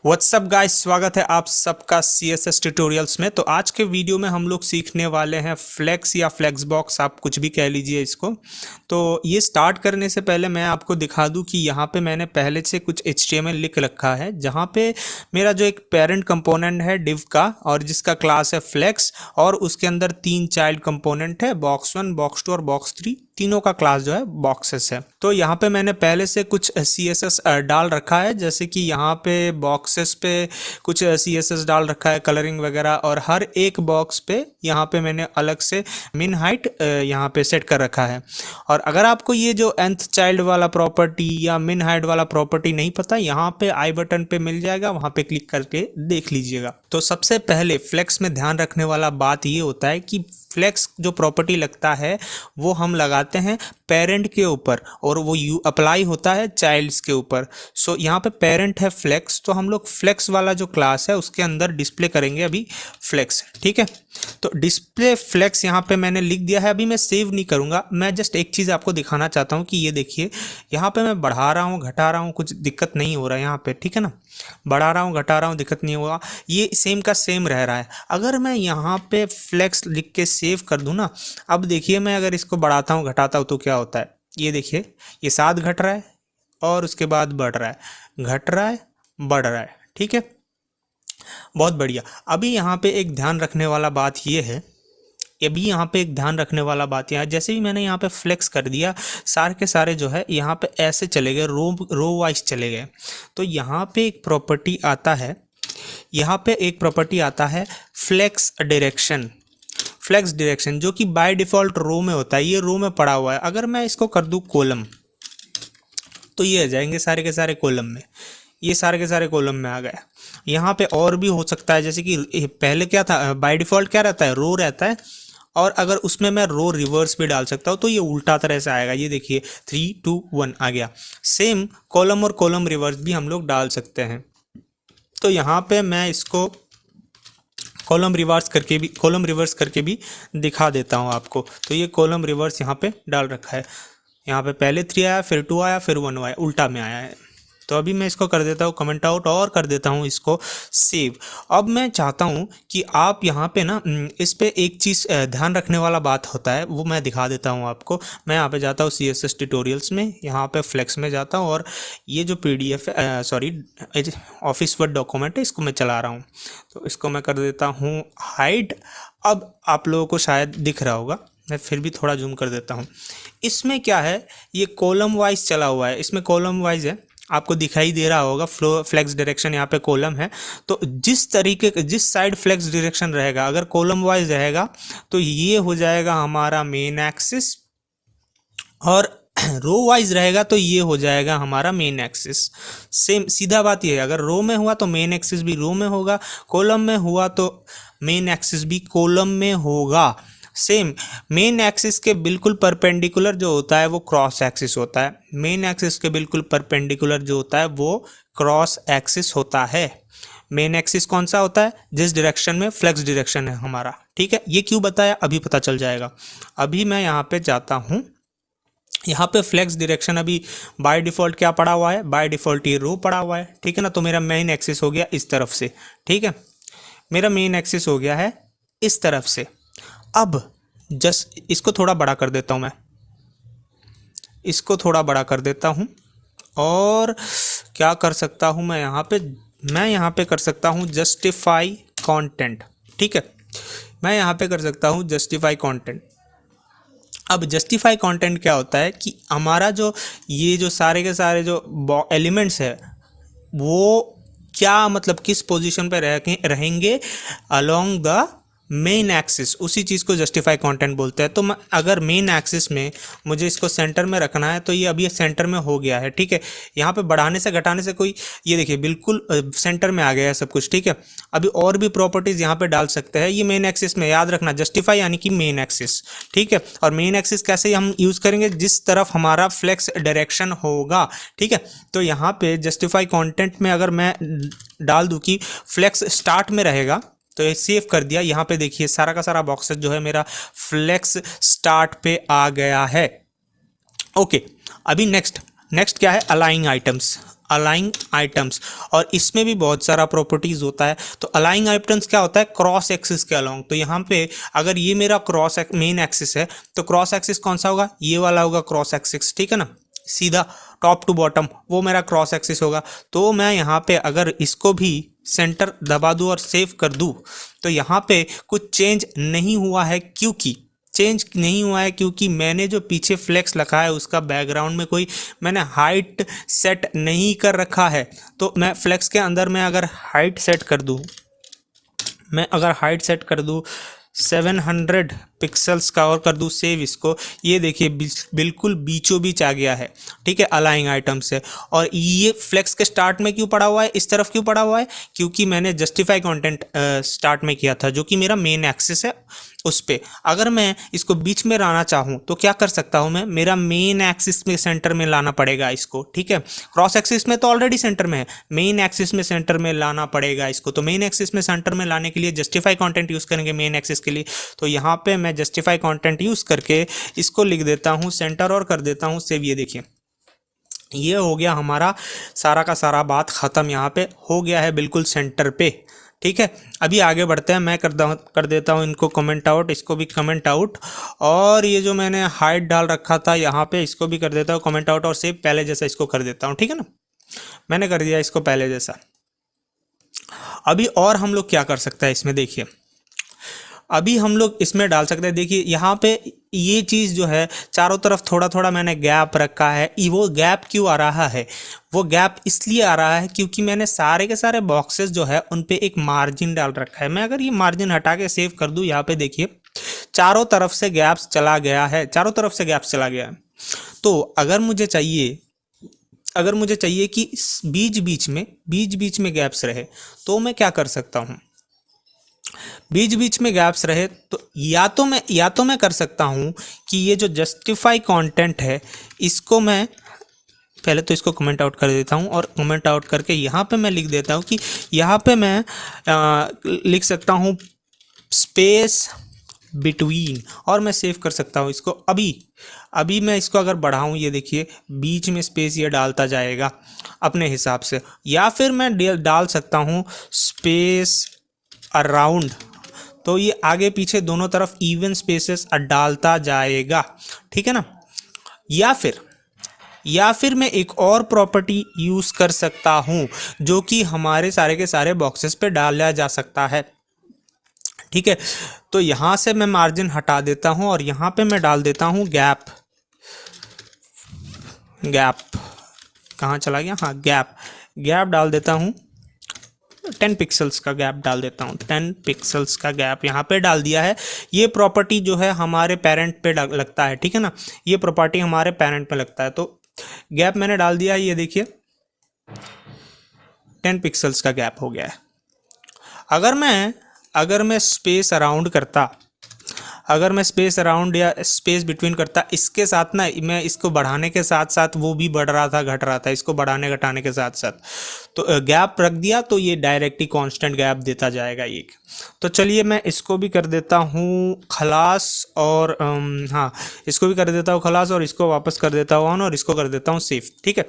WhatsApp guys, स्वागत है आप सबका CSS ट्यूटोरियल्स में। तो आज के वीडियो में हम लोग सीखने वाले हैं फ्लेक्स या फ्लेक्स बॉक्स, आप कुछ भी कह लीजिए इसको। तो ये स्टार्ट करने से पहले मैं आपको दिखा दूं कि यहाँ पे मैंने पहले से कुछ HTML लिख रखा है, जहाँ पे मेरा जो एक पेरेंट कंपोनेंट है div का, और जिसका क्लास है फ्लेक्स, और उसके अंदर 3 चाइल्ड कंपोनेंट है, box1, box2 और box3। तीनों का क्लास जो है बॉक्सेस है। तो यहाँ पे मैंने पहले से कुछ CSS डाल रखा है, जैसे कि यहाँ पे बॉक्सेस पे कुछ CSS डाल रखा है, कलरिंग वगैरह, और हर एक बॉक्स पे यहाँ पे मैंने अलग से मिन हाइट यहाँ पे सेट कर रखा है। और अगर आपको ये जो nth चाइल्ड वाला प्रॉपर्टी या मिन हाइट वाला प्रॉपर्टी नहीं पता, यहाँ पे आई बटन पे मिल जाएगा, वहाँ पे क्लिक करके देख लीजिएगा। तो सबसे पहले फ्लेक्स में ध्यान रखने वाला बात ये होता है कि फ्लेक्स जो प्रॉपर्टी लगता है वो हम लगाते हैं पेरेंट के ऊपर, और वो अप्लाई होता है चाइल्ड्स के ऊपर। सो यहाँ पे पेरेंट है फ्लेक्स, तो हम लोग फ्लेक्स वाला जो क्लास है उसके अंदर डिस्प्ले करेंगे अभी फ्लेक्स। ठीक है, तो डिस्प्ले फ्लेक्स यहाँ पे मैंने लिख दिया है। अभी मैं सेव नहीं करूँगा, मैं जस्ट एक चीज़ आपको दिखाना चाहता हूँ कि ये देखिए, यहाँ पे मैं बढ़ा रहा हूँ घटा रहा हूँ, कुछ दिक्कत नहीं हो रहा है यहाँ पे। ठीक है ना, बढ़ा रहा हूँ घटा रहा हूँ, दिक्कत नहीं होगा, ये सेम का सेम रह रहा है। अगर मैं यहाँ पे फ्लेक्स लिख के सेव कर दूँ ना, अब देखिए मैं अगर इसको बढ़ाता हूँ घटाता हूँ तो क्या होता है, ये देखिए, ये साथ घट रहा है और उसके बाद बढ़ रहा है, घट रहा है, बढ़ रहा है। ठीक है, बहुत बढ़िया। अभी यहाँ पे एक ध्यान रखने वाला बात ये है, अभी यहाँ पे एक ध्यान रखने वाला बात यह है, जैसे ही मैंने यहाँ पे फ्लेक्स कर दिया, सारे के सारे जो है यहाँ पे ऐसे चले गए, रो वाइज चले गए। तो यहाँ पे एक प्रॉपर्टी आता है, यहाँ पे एक प्रॉपर्टी आता है फ्लेक्स डायरेक्शन। फ्लेक्स डायरेक्शन जो कि बाय डिफ़ॉल्ट रो में होता है, ये रो में पड़ा हुआ है। अगर मैं इसको कर दूँ कॉलम, तो ये आ जाएंगे सारे के सारे कॉलम में, ये सारे के सारे कॉलम में आ गए। यहाँ पे और भी हो सकता है, जैसे कि पहले क्या था, बाय डिफ़ॉल्ट क्या रहता है, रो रहता है, और अगर उसमें मैं रो रिवर्स भी डाल सकता हूँ तो ये उल्टा तरह से आएगा। ये देखिए 3 2 1 आ गया। सेम कॉलम और कॉलम रिवर्स भी हम लोग डाल सकते हैं। तो यहाँ पे मैं इसको कॉलम रिवर्स करके भी दिखा देता हूँ आपको। तो ये कॉलम रिवर्स यहाँ पे डाल रखा है, यहाँ पे पहले 3 आया, फिर 2 आया, फिर 1 आया, उल्टा में आया है। तो अभी मैं इसको कर देता हूँ कमेंट आउट और कर देता हूँ इसको सेव। अब मैं चाहता हूँ कि आप यहाँ पे ना इस पे एक चीज़ ध्यान रखने वाला बात होता है, वो मैं दिखा देता हूँ आपको। मैं यहाँ पे जाता हूँ CSS ट्यूटोरियल्स में, यहाँ पे फ्लेक्स में जाता हूँ, और ये जो PDF है, सॉरी ऑफिस वर्ड डॉक्यूमेंट है, इसको मैं चला रहा हूँ। तो इसको मैं कर देता हूँ हाइड। अब आप लोगों को शायद दिख रहा होगा, मैं फिर भी थोड़ा जूम कर देता हूँ। इसमें क्या है, ये कॉलम वाइज चला हुआ है, इसमें कॉलम वाइज है, आपको दिखाई दे रहा होगा फ्लेक्स डायरेक्शन, यहाँ पे कॉलम है। तो जिस साइड फ्लेक्स डायरेक्शन रहेगा, अगर कॉलम वाइज रहेगा तो ये हो जाएगा हमारा मेन एक्सिस, और रो वाइज रहेगा तो ये हो जाएगा हमारा मेन एक्सिस। सेम सीधा बात ये है, अगर रो में हुआ तो मेन एक्सिस भी रो में होगा, कॉलम में हुआ तो मेन एक्सिस भी कॉलम में होगा। सेम मेन एक्सिस के बिल्कुल परपेंडिकुलर जो होता है वो क्रॉस एक्सिस होता है, मेन एक्सिस के बिल्कुल परपेंडिकुलर जो होता है वो क्रॉस एक्सिस होता है। मेन एक्सिस कौन सा होता है, जिस डायरेक्शन में फ्लेक्स डायरेक्शन है हमारा। ठीक है, ये क्यों बताया अभी पता चल जाएगा। अभी मैं यहाँ पे जाता हूँ, यहाँ पे फ्लेक्स डायरेक्शन अभी बाय डिफ़ॉल्ट क्या पड़ा हुआ है, बाय डिफ़ॉल्ट ये रो पड़ा हुआ है। ठीक है ना, तो मेरा मेन एक्सिस हो गया इस तरफ से। ठीक है, मेरा मेन एक्सिस हो गया है इस तरफ से। अब जस्ट इसको थोड़ा बड़ा कर देता हूँ, मैं इसको थोड़ा बड़ा कर देता हूँ, और क्या कर सकता हूँ मैं यहाँ पे कर सकता हूँ जस्टिफाई कंटेंट। ठीक है, मैं यहाँ पे कर सकता हूँ जस्टिफाई कंटेंट। अब जस्टिफाई कंटेंट क्या होता है कि हमारा जो ये जो सारे के सारे जो एलिमेंट्स है वो क्या मतलब किस पोजीशन पे रहेंगे अलोंग द मेन एक्सिस, उसी चीज़ को जस्टिफाई कंटेंट बोलते हैं। तो अगर मेन एक्सिस में मुझे इसको सेंटर में रखना है तो ये अभी सेंटर में हो गया है। ठीक है, यहाँ पे बढ़ाने से घटाने से कोई, ये देखिए बिल्कुल सेंटर में आ गया है सब कुछ। ठीक है, अभी और भी प्रॉपर्टीज़ यहाँ पे डाल सकते हैं। ये मेन एक्सिस में, याद रखना जस्टिफाई यानी कि मेन एक्सिस। ठीक है, और मेन एक्सिस कैसे हम यूज़ करेंगे, जिस तरफ हमारा फ्लेक्स डायरेक्शन होगा। ठीक है, तो यहाँ पे जस्टिफाई कॉन्टेंट में अगर मैं डाल दूँ कि फ्लेक्स स्टार्ट में रहेगा, तो ये सेव कर दिया। यहाँ पे देखिए सारा का सारा बॉक्सेस जो है मेरा फ्लेक्स स्टार्ट पे आ गया है। ओके, अभी नेक्स्ट नेक्स्ट क्या है, अलाइंग आइटम्स। अलाइंग आइटम्स, और इसमें भी बहुत सारा प्रॉपर्टीज होता है। तो अलाइंग आइटम्स क्या होता है, क्रॉस एक्सिस के अलोंग। तो यहाँ पे अगर ये मेरा क्रॉस मेन एक्सिस है तो क्रॉस एक्सिस कौन सा होगा, ये वाला होगा क्रॉस एक्सिस, ठीक है ना, सीधा टॉप टू बॉटम वो मेरा क्रॉस एक्सिस होगा। तो मैं यहाँ पे अगर इसको भी सेंटर दबा दूँ और सेव कर दूँ तो यहाँ पे कुछ चेंज नहीं हुआ है, क्योंकि मैंने जो पीछे फ्लेक्स रखा है उसका बैकग्राउंड में कोई मैंने हाइट सेट नहीं कर रखा है। तो मैं फ्लेक्स के अंदर में अगर हाइट सेट कर दूँ, 700 पिक्सल्स का और कर दूँ सेव इसको, ये देखिए बिल्कुल बीचों बीच आ गया है, ठीक है, अलाइंग आइटम से। और ये फ्लेक्स के स्टार्ट में क्यों पड़ा हुआ है, इस तरफ क्यों पड़ा हुआ है, क्योंकि मैंने जस्टिफाई कंटेंट स्टार्ट में किया था जो कि मेरा मेन एक्सिस है उस पे। अगर मैं इसको बीच में लाना चाहूँ तो क्या कर सकता हूँ मैं, मेरा मेन एक्सिस में सेंटर में लाना पड़ेगा इसको, ठीक है। क्रॉस एक्सिस में तो ऑलरेडी सेंटर में है, मेन एक्सिस में सेंटर में लाना पड़ेगा इसको। तो मेन एक्सिस में सेंटर में लाने के लिए जस्टिफाई कंटेंट यूज़ करेंगे मेन एक्सिस के लिए। तो यहाँ पे मैं जस्टिफाई कंटेंट यूज़ करके इसको लिख देता हूँ सेंटर और कर देता हूँ सेव। ये देखिए ये हो गया हमारा सारा का सारा बात ख़त्म, यहाँ पे हो गया है बिल्कुल सेंटर पे, ठीक है। अभी आगे बढ़ते हैं, मैं कर देता हूँ इनको कमेंट आउट, इसको भी कमेंट आउट, और ये जो मैंने हाइट डाल रखा था यहाँ पे इसको भी कर देता हूँ कमेंट आउट, और सेव पहले जैसा इसको कर देता हूँ, ठीक है ना। मैंने कर दिया इसको पहले जैसा। अभी और हम लोग क्या कर सकते हैं इसमें, देखिए अभी हम लोग इसमें डाल सकते हैं, देखिए यहाँ पे ये चीज़ जो है चारों तरफ थोड़ा थोड़ा मैंने गैप रखा है। वो गैप क्यों आ रहा है, वो गैप इसलिए आ रहा है क्योंकि मैंने सारे के सारे बॉक्सेस जो है उन पे एक मार्जिन डाल रखा है। मैं अगर ये मार्जिन हटा के सेव कर दूँ, यहाँ पे देखिए चारों तरफ से गैप्स चला गया है, तो अगर मुझे चाहिए कि बीच बीच में गैप्स रहे तो मैं क्या कर सकता हूँ, बीच बीच में गैप्स रहे तो या तो मैं कर सकता हूँ कि ये जो जस्टिफाई कंटेंट है इसको मैं पहले तो इसको कमेंट आउट कर देता हूँ, और कमेंट आउट करके यहाँ पे मैं लिख देता हूँ कि यहाँ पे मैं लिख सकता हूँ स्पेस बिटवीन, और मैं सेव कर सकता हूँ इसको। अभी मैं इसको अगर बढ़ाऊँ, ये देखिए बीच में स्पेस ये डालता जाएगा अपने हिसाब से, या फिर मैं डाल सकता हूँ स्पेस अराउंड, तो ये आगे पीछे दोनों तरफ इवन स्पेसेस डालता जाएगा, ठीक है ना। या फिर मैं एक और प्रॉपर्टी यूज़ कर सकता हूँ जो कि हमारे सारे के सारे बॉक्सेस पे डाला जा सकता है, ठीक है। तो यहाँ से मैं मार्जिन हटा देता हूँ और यहाँ पे मैं डाल देता हूँ गैप कहाँ चला गया, हाँ गैप डाल देता हूँ, 10 पिक्सल्स का गैप डाल देता हूँ, 10 पिक्सल्स का गैप यहाँ पे डाल दिया है। ये प्रॉपर्टी जो है हमारे पेरेंट पे लगता है, ठीक है ना, ये प्रॉपर्टी हमारे पेरेंट पे लगता है। तो गैप मैंने डाल दिया है, ये देखिए 10 पिक्सल्स का गैप हो गया है। अगर मैं स्पेस अराउंड या स्पेस बिटवीन करता, इसके साथ ना मैं इसको बढ़ाने के साथ साथ वो भी बढ़ रहा था घट रहा था, इसको बढ़ाने घटाने के साथ साथ, तो गैप रख दिया तो ये डायरेक्टली कांस्टेंट गैप देता जाएगा ये। तो चलिए मैं इसको भी कर देता हूँ खलास, और हाँ इसको भी कर देता हूँ खलास, और इसको वापस कर देता हूँ ऑन, और इसको कर देता हूँ सेफ, ठीक है।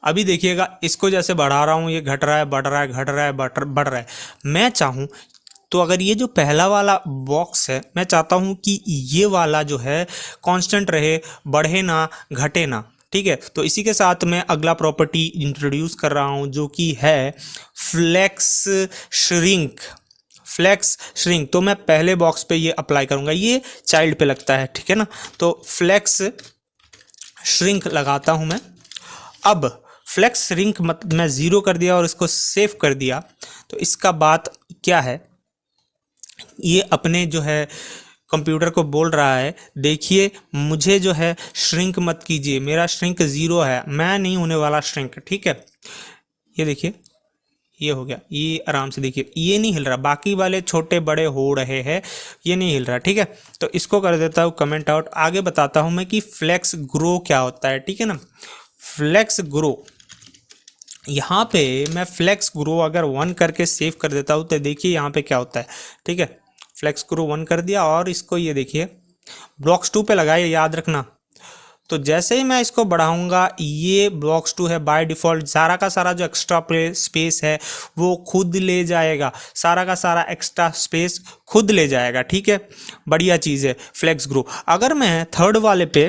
अभी देखिएगा इसको जैसे बढ़ा रहा हूँ ये घट रहा है, बढ़ रहा है, घट रहा है, बढ़ रहा है। मैं चाहूँ तो अगर ये जो पहला वाला बॉक्स है, मैं चाहता हूँ कि ये वाला जो है कांस्टेंट रहे, बढ़े ना घटे ना, ठीक है। तो इसी के साथ मैं अगला प्रॉपर्टी इंट्रोड्यूस कर रहा हूँ जो कि है फ्लेक्स श्रिंक। तो मैं पहले बॉक्स पे ये अप्लाई करूँगा, ये चाइल्ड पे लगता है, ठीक है ना। तो फ्लेक्स श्रिंक लगाता हूँ मैं। अब फ्लेक्स श्रिंक मैं 0 कर दिया और इसको सेव कर दिया, तो इसका बात क्या है, ये अपने जो है कंप्यूटर को बोल रहा है, देखिए मुझे जो है श्रिंक मत कीजिए, मेरा श्रिंक 0 है, मैं नहीं होने वाला श्रिंक, ठीक है। ये देखिए ये हो गया, ये आराम से देखिए ये नहीं हिल रहा, बाकी वाले छोटे बड़े हो रहे हैं, ये नहीं हिल रहा, ठीक है। तो इसको कर देता हूँ कमेंट आउट। आगे बताता हूँ मैं कि फ्लेक्स ग्रो क्या होता है, ठीक है ना। फ्लेक्स ग्रो, यहाँ पे मैं फ्लेक्स ग्रो अगर 1 करके सेव कर देता हूँ तो देखिए यहाँ पे क्या होता है, ठीक है। फ्लेक्स ग्रो 1 कर दिया, और इसको ये देखिए ब्लॉक्स 2 पे लगाइए, याद रखना। तो जैसे ही मैं इसको बढ़ाऊंगा ये बॉक्स 2 है बाय डिफ़ॉल्ट सारा का सारा जो एक्स्ट्रा स्पेस है वो खुद ले जाएगा, सारा का सारा एक्स्ट्रा स्पेस खुद ले जाएगा। ठीक है, बढ़िया चीज़ है फ्लेक्स ग्रो। अगर मैं थर्ड वाले पे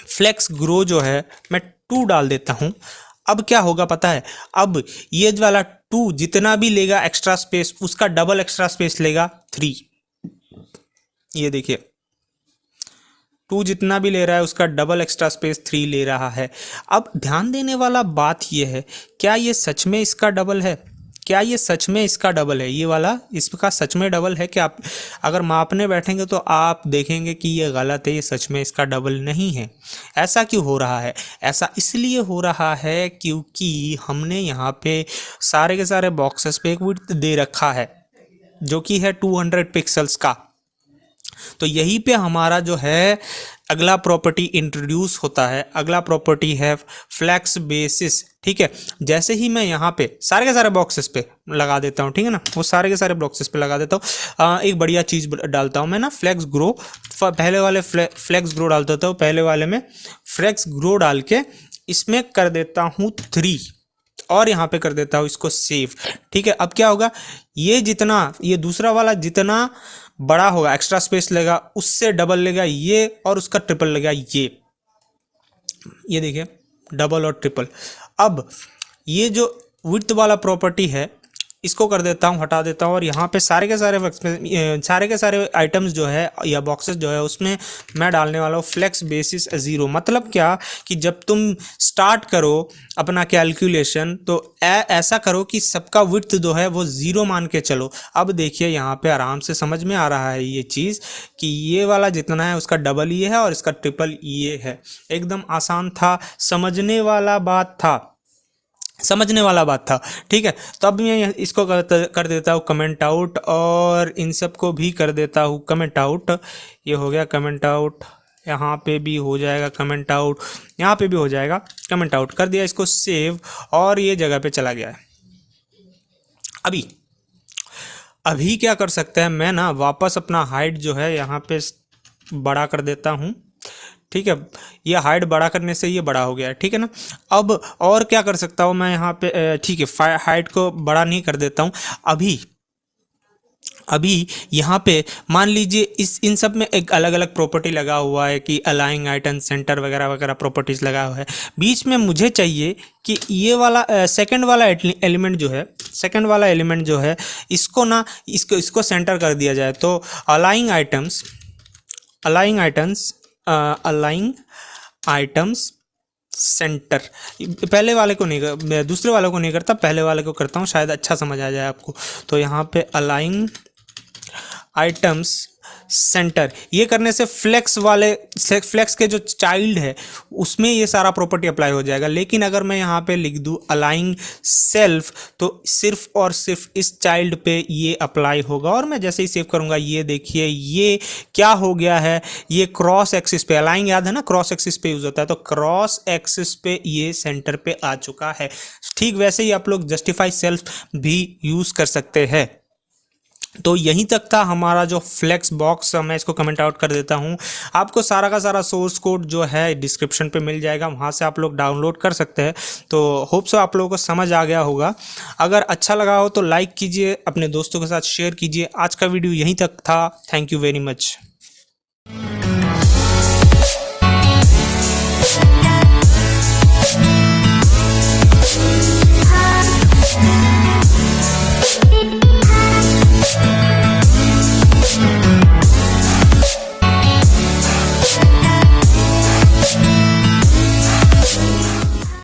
फ्लेक्स ग्रो जो है मैं 2 डाल देता हूँ, अब क्या होगा पता है, अब ये वाला 2 जितना भी लेगा एक्स्ट्रा स्पेस उसका डबल एक्स्ट्रा स्पेस लेगा 3। ये देखिए 2 जितना भी ले रहा है उसका डबल एक्स्ट्रा स्पेस 3 ले रहा है। अब ध्यान देने वाला बात ये है, क्या ये सच में इसका डबल है? क्या ये सच में इसका डबल है? ये वाला इसका सच में डबल है? कि आप अगर मापने बैठेंगे तो आप देखेंगे कि ये गलत है, ये सच में इसका डबल नहीं है। ऐसा क्यों हो रहा है? ऐसा इसलिए हो रहा है क्योंकि हमने यहाँ पे सारे के सारे बॉक्सेस पे एक विड्थ दे रखा है जो कि है 200 पिक्सल्स का। तो यहीं पे हमारा जो है अगला प्रॉपर्टी इंट्रोड्यूस होता है। अगला प्रॉपर्टी है फ्लेक्स बेसिस। ठीक है, जैसे ही मैं यहाँ पे सारे के सारे बॉक्सेस पे लगा देता हूँ, ठीक है ना, वो सारे के सारे बॉक्सेस पे लगा देता हूँ। एक बढ़िया चीज़ डालता हूँ मैं ना, फ्लेक्स ग्रो। पहले वाले फ्लेक्स ग्रो डालता था, पहले वाले में फ्लेक्स ग्रो डाल के इसमें कर देता हूँ 3 और यहाँ पे कर देता हूँ इसको सेव। ठीक है, अब क्या होगा, ये जितना ये दूसरा वाला जितना बड़ा होगा एक्स्ट्रा स्पेस लेगा उससे डबल लेगा ये, और उसका ट्रिपल लेगा ये देखिए डबल और ट्रिपल। अब ये जो विड्थ वाला प्रॉपर्टी है इसको कर देता हूँ, हटा देता हूँ, और यहाँ पे सारे के सारे आइटम्स जो है या बॉक्सेस जो है उसमें मैं डालने वाला हूँ फ्लेक्स बेसिस 0। मतलब क्या कि जब तुम स्टार्ट करो अपना कैलकुलेशन तो ऐसा करो कि सबका विड्थ जो है वो 0 मान के चलो। अब देखिए यहाँ पे आराम से समझ में आ रहा है ये चीज़ कि ये वाला जितना है उसका डबल ये है और इसका ट्रिपल ये है। एकदम आसान था, समझने वाला बात था। ठीक है, तो अब मैं इसको कर देता हूँ कमेंट आउट, और इन सब को भी कर देता हूँ कमेंट आउट। ये हो गया कमेंट आउट, यहाँ पे भी हो जाएगा कमेंट आउट, यहाँ पे भी हो जाएगा कमेंट आउट। कर दिया इसको सेव, और ये जगह पे चला गया है। अभी क्या कर सकते हैं, मैं ना वापस अपना हाइट जो है यहाँ पे बड़ा कर देता हूँ। ठीक है, ये हाइट बड़ा करने से ये बड़ा हो गया है। ठीक है ना, अब और क्या कर सकता हूँ मैं यहाँ पे, ठीक है हाइट को बड़ा नहीं कर देता हूँ। अभी यहाँ पे मान लीजिए इन सब में एक अलग अलग प्रॉपर्टी लगा हुआ है कि अलाइंग आइटम सेंटर वगैरह वगैरह प्रॉपर्टीज लगा हुआ है। बीच में मुझे चाहिए कि ये वाला सेकंड वाला एलिमेंट जो है इसको ना इसको सेंटर कर दिया जाए। तो अलाइंग आइटम्स सेंटर, पहले वाले को नहीं, दूसरे वाले को नहीं करता, पहले वाले को करता हूँ, शायद अच्छा समझ आ जाए आपको। तो यहाँ पे अलाइंग आइटम्स सेंटर, ये करने से फ्लेक्स के जो चाइल्ड है उसमें ये सारा प्रॉपर्टी अप्लाई हो जाएगा। लेकिन अगर मैं यहाँ पे लिख दूँ अलाइंग सेल्फ तो सिर्फ और सिर्फ इस चाइल्ड पे ये अप्लाई होगा। और मैं जैसे ही सेव करूँगा ये देखिए ये क्या हो गया है, ये क्रॉस एक्सिस पे, अलाइंग याद है ना क्रॉस एक्सिस पे यूज होता है, तो क्रॉस एक्सिस पे ये सेंटर पे आ चुका है। ठीक वैसे ही आप लोग जस्टिफाई सेल्फ भी यूज कर सकते हैं। तो यहीं तक था हमारा जो फ्लेक्स बॉक्स। मैं इसको कमेंट आउट कर देता हूं। आपको सारा का सारा सोर्स कोड जो है डिस्क्रिप्शन पे मिल जाएगा, वहां से आप लोग डाउनलोड कर सकते हैं। तो होप सो आप लोगों को समझ आ गया होगा। अगर अच्छा लगा हो तो लाइक कीजिए, अपने दोस्तों के साथ शेयर कीजिए। आज का वीडियो यहीं तक था। Thank you very much.